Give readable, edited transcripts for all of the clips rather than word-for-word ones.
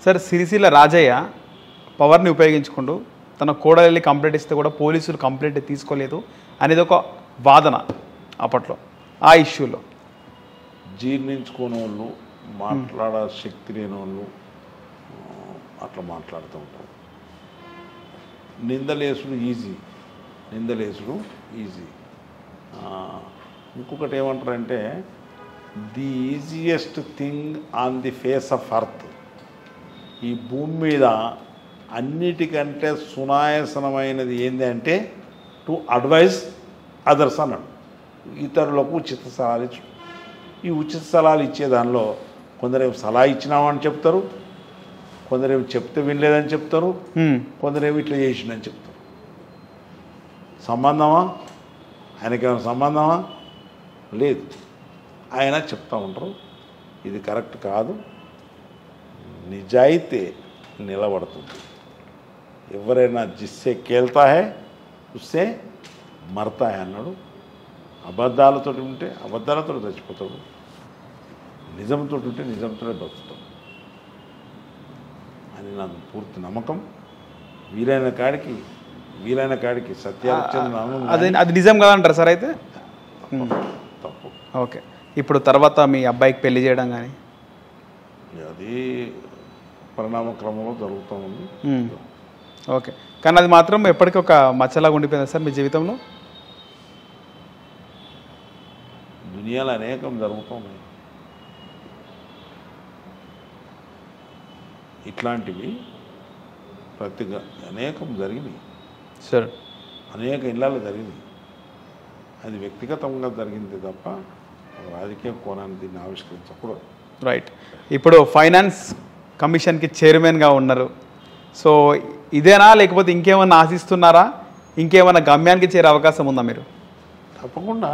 Sir Sircilla Rajaiah పవర్ని ఉపయోగించుకుంటూ తన కోడలి కంప్లైంట్ ఇస్తే కూడా పోలీసులు కంప్లైంట్ తీసుకోలేదు అనేది ఒక వాదన అప్పట్లో ఆ ఇష్యూలో. జీర్ణించుకునే వాళ్ళు మాట్లాడే శక్తి లేని వాళ్ళు అట్లా మాట్లాడుతూ ఉంటారు. నిందలేసుడు ఈజీ. ఇంకొకటి ఏమంటారంటే the easiest thing on the face of earth, ఈ భూమి మీద అన్నిటికంటే సునాయాసనమైనది ఏంటి అంటే టు అడ్వైజ్ అదర్స్ అన్నాడు. ఇతరులకు ఉచిత సలహాలు ఇచ్చు. ఈ ఉచిత సలహాలు ఇచ్చే దానిలో కొందరేమో సలహా ఇచ్చినామని చెప్తారు, కొందరేమో చెప్తే వినలేదని చెప్తారు, కొందరేమో ఇట్లా చేసిందని చెప్తారు. సంబంధమా? ఆయనకేమైనా సంబంధమా? లేదు. ఆయన చెప్తూ ఉంటారు ఇది కరెక్ట్ కాదు. నిజాయితీ నిలబడుతుంది. ఎవరైనా జిస్సే కేల్తా హే ఉస్సే మరతా హే అన్నాడు. అబద్ధాలతో ఉంటే అబద్ధాలతో చచ్చిపోతాడు, నిజంతో ఉంటే నిజంతోనే బతుకుతాడు అని నాకు పూర్తి నమ్మకం. వీలైన కాడికి సత్యాలు అది నిజం కాదంటారు సార్? అయితే తప్పు. ఓకే, ఇప్పుడు తర్వాత మీ అబ్బాయికి పెళ్లి చేయడం కానీ అది పరిణామ క్రమంలో జరుగుతూ ఉంది. ఓకే, కానీ అది మాత్రం ఎప్పటికీ ఒక మచ్చలాగా ఉండిపోయింది సార్ మీ జీవితంలో? దునియాలో అనేకం జరుగుతున్నాయి ఇట్లాంటివి. అనేకం జరిగినాయి సార్, అనేక ఇళ్ళలో జరిగింది. అది వ్యక్తిగతంగా జరిగింది తప్ప రాజకీయ కోణాన్ని దీన్ని ఆవిష్కరించకూడదు. రైట్. ఇప్పుడు ఫైనాన్స్ కమిషన్కి చైర్మన్గా ఉన్నారు. సో ఇదేనా లేకపోతే ఇంకేమన్నా ఆశిస్తున్నారా? ఇంకేమన్నా గమ్యానికి చేరే అవకాశం ఉందా మీరు? తప్పకుండా.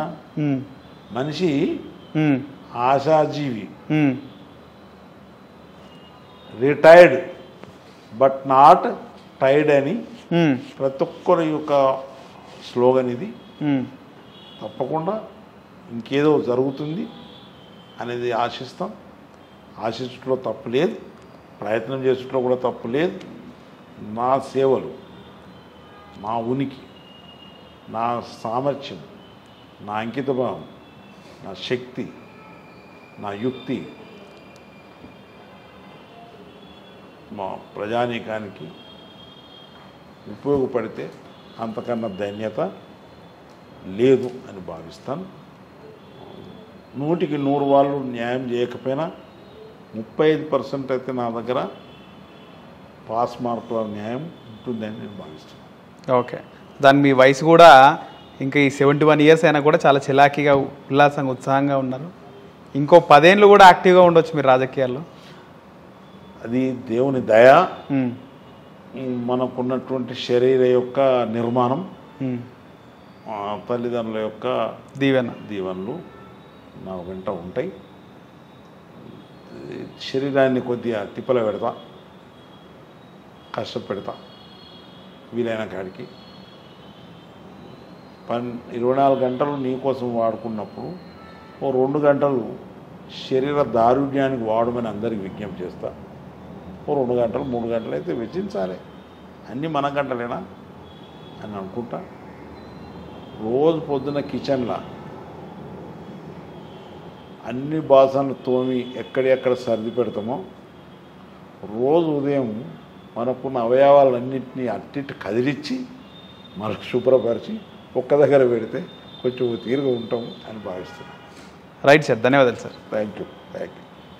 మనిషి ఆశాజీవి, రిటైర్డ్ బట్ నాట్ టైర్డ్ అని ప్రతి ఒక్కరి యొక్క స్లోగన్ ఇది. తప్పకుండా ఇంకేదో జరుగుతుంది అనేది ఆశిస్తాం. ఆశించడంలో తప్పు లేదు, ప్రయత్నం చేసుట్లో కూడా తప్పు లేదు. నా సేవలు, నా ఉనికి, నా సామర్థ్యం, నా అంకితభావం, నా శక్తి, నా యుక్తి మా ప్రజానీకానికి ఉపయోగపడితే అంతకన్నా ధన్యత లేదు అని భావిస్తాను. 100కి 100 వాళ్ళు న్యాయం చేయకపోయినా 35% అయితే నా దగ్గర పాస్ మార్కుల న్యాయం ఉంటుందని నేను భావిస్తున్నాను. ఓకే, దాని మీ వయసు కూడా ఇంకా ఈ 71 ఇయర్స్ అయినా కూడా చాలా చిలాకీగా, ఉల్లాసంగా, ఉత్సాహంగా ఉన్నారు. ఇంకో 10 ఏళ్ళు కూడా యాక్టివ్గా ఉండొచ్చు మీరు రాజకీయాల్లో. అది దేవుని దయ, మనకున్నటువంటి శరీర యొక్క నిర్మాణం, తల్లిదండ్రుల యొక్క దీవెనలు నా వెంట ఉంటాయి. శరీరాన్ని కొద్దిగా తిప్పల పెడతా, కష్టపెడతా వీలైన కాడికి. 24 గంటలు నీ కోసం వాడుకున్నప్పుడు ఓ 2 గంటలు శరీర దారుణ్యానికి వాడమని అందరికి విజ్ఞప్తి చేస్తా. ఓ 2 గంటలు 3 గంటలు అయితే వెచ్చించాలి. అన్నీ మన గంటలేనా అని అనుకుంటా. రోజు పొద్దున కిచెన్లో అన్ని బాసనలు తోమి ఎక్కడెక్కడ సర్ది పెడతామో, రోజు ఉదయం మనకున్న అవయవాలన్నింటినీ అట్టిట్టు కదిలిచ్చి మనకు శుభ్రపరిచి ఒక్క దగ్గర పెడితే కొంచెం తీరుగా ఉంటాం అని భావిస్తున్నాను. రైట్ సార్, ధన్యవాదాలు సార్. Thank you.